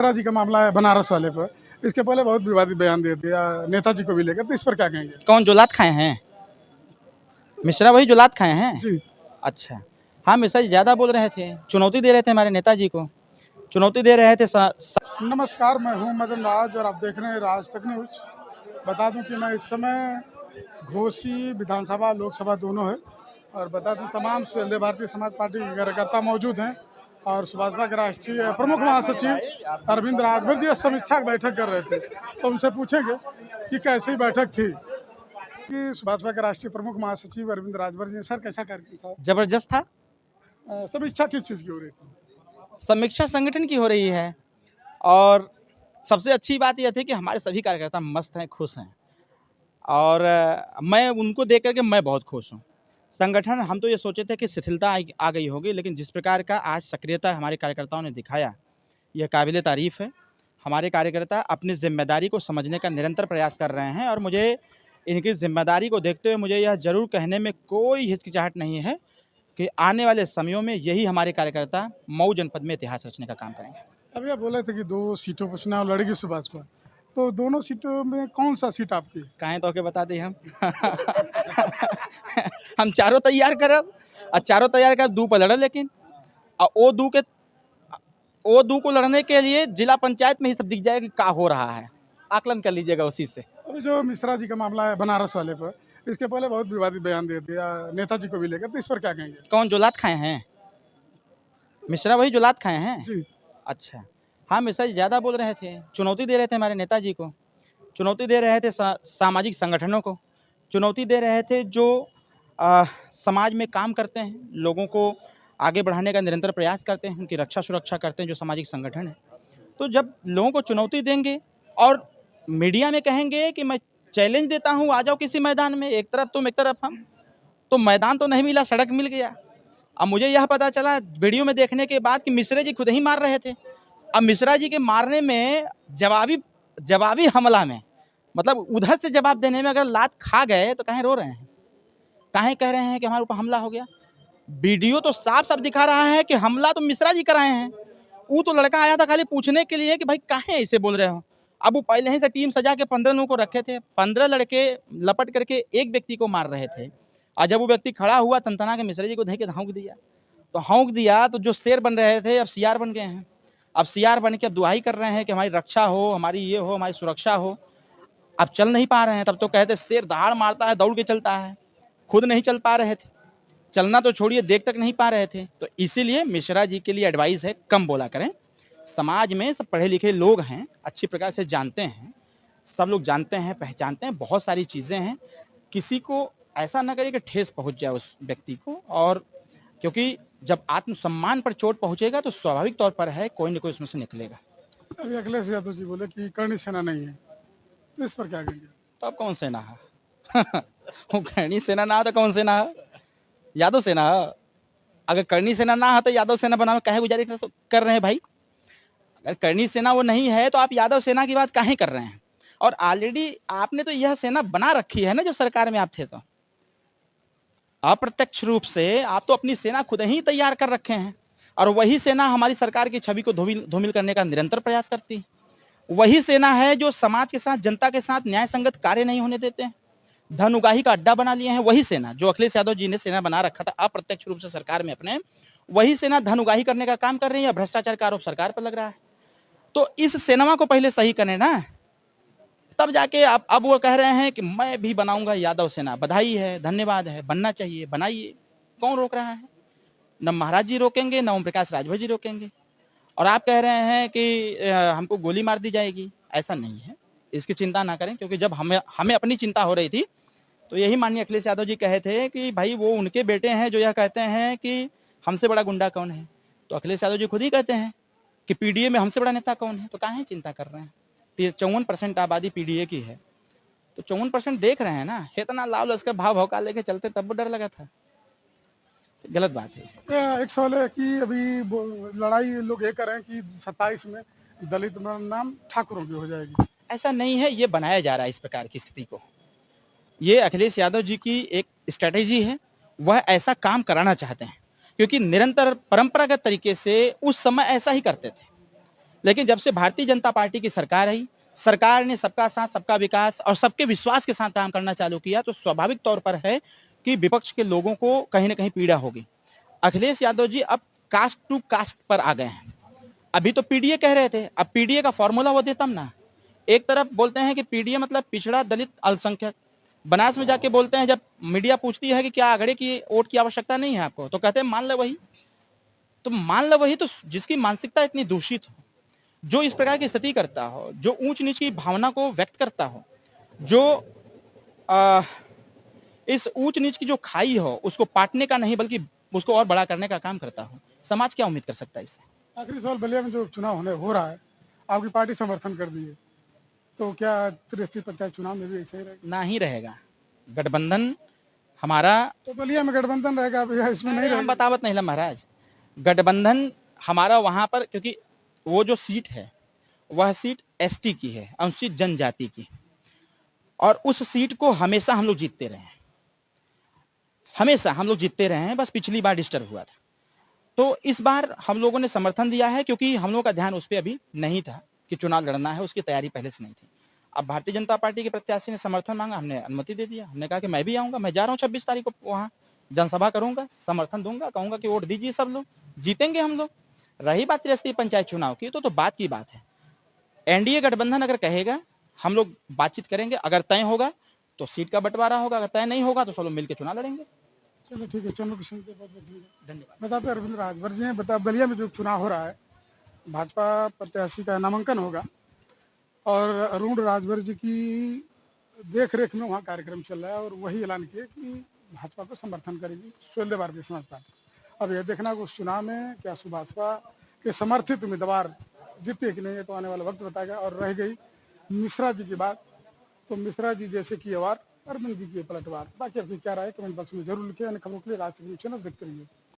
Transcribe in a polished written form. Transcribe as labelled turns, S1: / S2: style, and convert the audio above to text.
S1: मिश्रा जी का मामला है बनारस वाले पर। इसके पहले बहुत विवादित बयान दिए थे नेताजी को भी लेकर, तो इस पर क्या कहेंगे?
S2: कौन जो लात खाए हैं? मिश्रा वही जो लात खाए हैं।
S1: जी
S2: अच्छा, हाँ मिश्रा जी ज़्यादा बोल रहे थे, चुनौती दे रहे थे हमारे नेताजी को, चुनौती दे रहे थे
S1: नमस्कार, मैं हूं मदन राज और आप देख रहे हैं राज तक न्यूज। बता दूं कि मैं इस समय घोसी विधानसभा लोकसभा दोनों है, और बता दूं तमाम भारतीय समाज पार्टी के कार्यकर्ता मौजूद हैं और सुभाषपा के राष्ट्रीय प्रमुख महासचिव अरविंद राजभर जी समीक्षा बैठक कर रहे थे। तो उनसे पूछेंगे कि कैसी बैठक थी। कि सुभाषपा के राष्ट्रीय प्रमुख महासचिव अरविंद राजभर जी, सर कैसा कार्यक्रम था?
S2: जबरदस्त था।
S1: समीक्षा किस चीज़ की हो रही थी?
S2: समीक्षा संगठन की हो रही है और सबसे अच्छी बात यह थी कि हमारे सभी कार्यकर्ता मस्त हैं, खुश हैं और मैं उनको देख करके मैं बहुत खुश हूँ। संगठन हम तो ये सोचे थे कि शिथिलता आ गई होगी, लेकिन जिस प्रकार का आज सक्रियता हमारे कार्यकर्ताओं ने दिखाया, यह काबिले तारीफ़ है। हमारे कार्यकर्ता अपनी ज़िम्मेदारी को समझने का निरंतर प्रयास कर रहे हैं और मुझे इनकी ज़िम्मेदारी को देखते हुए मुझे यह ज़रूर कहने में कोई हिचकिचाहट नहीं है कि आने वाले समयों में यही हमारे कार्यकर्ता मऊ जनपद में इतिहास रचने का काम करेंगे।
S1: अभी आप बोले थे कि 2 सीटों पर चुनाव लड़ेगी सुभाषपा, तो दोनों सीटों में कौन सा सीट आपकी?
S2: काहे तो के बता दी हम हम चारों तैयार करब और चारों तैयार कर दू पर लड़ब, लेकिन ओ दू को लड़ने के लिए जिला पंचायत में ही सब दिख जाएगा कि क्या हो रहा है, आकलन कर लीजिएगा उसी से।
S1: अभी जो मिश्रा जी का मामला है बनारस वाले पर, इसके पहले बहुत विवादित बयान दिए थे नेताजी को भी लेकर, तो इस पर क्या कहेंगे?
S2: कौन जो लात खाए हैं? मिश्रा वही जो लात खाए हैं।
S1: जी
S2: अच्छा, हाँ मिश्रा जी ज़्यादा बोल रहे थे, चुनौती दे रहे थे हमारे नेताजी को, चुनौती दे रहे थे सामाजिक संगठनों को, चुनौती दे रहे थे जो समाज में काम करते हैं, लोगों को आगे बढ़ाने का निरंतर प्रयास करते हैं, उनकी रक्षा सुरक्षा करते हैं जो सामाजिक संगठन है। तो जब लोगों को चुनौती देंगे और मीडिया में कहेंगे कि मैं चैलेंज देता हूँ, आ जाओ किसी मैदान में, एक तरफ तुम एक तरफ हम, तो मैदान तो नहीं मिला, सड़क मिल गया। अब मुझे यह पता चला वीडियो में देखने के बाद कि मिश्रा जी खुद ही मार रहे थे। अब मिश्रा जी के मारने में जवाबी हमला में, मतलब उधर से जवाब देने में अगर लात खा गए तो काहे रो रहे हैं, काहे कह रहे हैं कि हमारे ऊपर हमला हो गया? वीडियो तो साफ साफ दिखा रहा है कि हमला तो मिश्रा जी कराए हैं। वो तो लड़का आया था खाली पूछने के लिए कि भाई काहे ऐसे बोल रहे हो। अब वो पहले ही से टीम सजा के 15 लोगों को रखे थे, 15 लड़के लपट करके एक व्यक्ति को मार रहे थे, और जब वो व्यक्ति खड़ा हुआ तनतना के मिश्रा जी को धके हौंक दिया तो जो शेर बन रहे थे अब सियार बन गए हैं। अब सियार बन के अब दुहाई कर रहे हैं कि हमारी रक्षा हो, हमारी ये हो, हमारी सुरक्षा हो। अब चल नहीं पा रहे हैं, तब तो कहते शेर दहाड़ मारता है दौड़ के चलता है, खुद नहीं चल पा रहे थे, चलना तो छोड़िए देख तक नहीं पा रहे थे। तो इसीलिए मिश्रा जी के लिए एडवाइस है, कम बोला करें। समाज में सब पढ़े लिखे लोग हैं, अच्छी प्रकार से जानते हैं, सब लोग जानते हैं, पहचानते हैं, बहुत सारी चीज़ें हैं। किसी को ऐसा ना करिए कि ठेस पहुंच जाए उस व्यक्ति को, और क्योंकि जब आत्मसम्मान पर चोट पहुंचेगा तो स्वाभाविक तौर पर है कोई ना कोई उसमें से निकलेगा।
S1: अभी अखिलेश यादव जी बोले कि करणी सेना नहीं है, तो इस पर क्या कहेंगे?
S2: तो अब कौन सेना है? वो करणी सेना ना हो तो कौन सेना है? यादव सेना है। अगर करणी सेना ना हो तो यादव सेना बनाने काहे गुजारिश कर रहे हैं भाई? अगर करणी सेना वो नहीं है तो आप यादव सेना की बात काहे कर रहे हैं? और ऑलरेडी आपने तो यह सेना बना रखी है ना, जब सरकार में आप थे तो अप्रत्यक्ष रूप से आप तो अपनी सेना खुद ही तैयार कर रखे हैं, और वही सेना हमारी सरकार की छवि को धूमिल करने का निरंतर प्रयास करती है। वही सेना है जो समाज के साथ, जनता के साथ न्याय संगत कार्य नहीं होने देते हैं, धन उगाही का अड्डा बना लिए हैं। वही सेना जो अखिलेश यादव जी ने सेना बना रखा था अप्रत्यक्ष रूप से सरकार में अपने, वही सेना धन उगाही करने का काम कर रही है, भ्रष्टाचार का आरोप सरकार पर लग रहा है। तो इस सेना को पहले सही करें ना, तब जाके अब वो कह रहे हैं कि मैं भी बनाऊंगा यादव सेना। बधाई है, धन्यवाद है, बनना चाहिए, बनाइए, कौन रोक रहा है? न महाराज जी रोकेंगे, न ओम प्रकाश राजभर जी रोकेंगे। और आप कह रहे हैं कि हमको गोली मार दी जाएगी, ऐसा नहीं है, इसकी चिंता ना करें। क्योंकि जब हमें अपनी चिंता हो रही थी तो यही माननीय अखिलेश यादव जी कहे थे कि भाई वो उनके बेटे हैं जो यह कहते हैं कि हमसे बड़ा गुंडा कौन है। तो अखिलेश यादव जी खुद ही कहते हैं कि पीडीए में हमसे बड़ा नेता कौन है, तो काहे चिंता कर रहे हैं? 54% आबादी पीडीए की है, तो 54% देख रहे हैं ना, इतना लाव लश्कर भाव भौका लेके चलते तब डर लगा था, तो गलत बात है।
S1: एक सवाल है कि अभी लड़ाई लोग ये कर रहे हैं कि 27 में दलित नाम ठाकुरों की हो जाएगी।
S2: ऐसा नहीं है, ये बनाया जा रहा है इस प्रकार की स्थिति को। ये अखिलेश यादव जी की एक स्ट्रैटेजी है, वह ऐसा काम कराना चाहते हैं क्योंकि निरंतर परंपरागत तरीके से उस समय ऐसा ही करते थे। लेकिन जब से भारतीय जनता पार्टी की सरकार आई, सरकार ने सबका साथ सबका विकास और सबके विश्वास के साथ काम करना चालू किया, तो स्वाभाविक तौर पर है कि विपक्ष के लोगों को कहीं ना कहीं पीड़ा होगी। अखिलेश यादव जी अब कास्ट टू कास्ट पर आ गए हैं। अभी तो पीडीए कह रहे थे, अब पीडीए का फॉर्मूला वो देता ना। एक तरफ बोलते हैं कि पीडीए मतलब पिछड़ा दलित अल्पसंख्यक, बनारस में जाके बोलते हैं, जब मीडिया पूछती है कि क्या आगड़े की वोट की आवश्यकता नहीं है आपको, तो कहते हैं मान लो वही। तो मान लो वही, तो जिसकी मानसिकता इतनी दूषित हो, जो इस प्रकार की स्थिति करता हो, जो ऊंच नीच की भावना को व्यक्त करता हो, जो आ, इस ऊंच नीच की जो खाई हो उसको पाटने का नहीं बल्कि उसको और बड़ा करने का काम करता हो, समाज क्या उम्मीद कर सकता है इससे?
S1: आखिरी सवाल, बलिया में जो चुनाव हो रहा है, आपकी पार्टी समर्थन कर दी है, तो क्या त्रिस्तरीय पंचायत चुनाव में भी ऐसे ही रहेगा?
S2: ना ही रहेगा गठबंधन हमारा।
S1: तो बलिया में गठबंधन रहेगा, अब यह इसमें नहीं
S2: अरे हम
S1: रहेगा?
S2: बतावत नहीं ला महाराज, गठबंधन हमारा वहां पर, क्योंकि वो जो सीट है वह सीट एसटी की है, अनुसूचित जनजाति की, और उस सीट को हमेशा हम लोग जीतते रहे हैं, हमेशा हम लोग जीतते रहे हैं, बस पिछली बार डिस्टर्ब हुआ था। तो इस बार हम लोगों ने समर्थन दिया है, क्योंकि हम लोगों का ध्यान उस पर अभी नहीं था कि चुनाव लड़ना है, उसकी तैयारी पहले से नहीं थी। अब भारतीय जनता पार्टी के प्रत्याशी ने समर्थन मांगा, हमने अनुमति दे दिया। हमने कहा कि मैं भी आऊंगा, मैं जा रहा हूँ 26 तारीख को वहाँ जनसभा करूंगा, समर्थन दूंगा, कहूंगा कि वोट दीजिए सब लोग, जीतेंगे हम लोग। रही बात त्रिस्तरीय पंचायत चुनाव की, तो बात की बात है। एनडीए गठबंधन अगर कहेगा हम लोग बातचीत करेंगे, अगर तय होगा तो सीट का बंटवारा होगा, अगर तय नहीं होगा तो सब लोग मिलकर चुनाव लड़ेंगे।
S1: चलो ठीक है, चलो किशन के बहुत बहुत
S2: धन्यवाद।
S1: बताते हैं रविंद्र राजभर जी हैं, बता बलिया में जो चुनाव हो रहा है, भाजपा प्रत्याशी का नामांकन होगा और अरुण राजभर जी की देख रेख में वहाँ कार्यक्रम चल रहा है और वही ऐलान किए कि भाजपा को समर्थन करेगी सुहेलदेव भारतीय समाज पार्टी। अब यह देखना कि उस चुनाव में क्या भाजपा के समर्थित उम्मीदवार जीते कि नहीं, है तो आने वाला वक्त बताएगा। और रह गई मिश्रा जी की बात, तो मिश्रा जी जैसे कि अरविंद जी की पलटवार। बाकी अपनी क्या राय कमेंट बॉक्स में जरूर लिखें। अन्य खबरों के लिए राज टीवी चैनल देखते रहिए।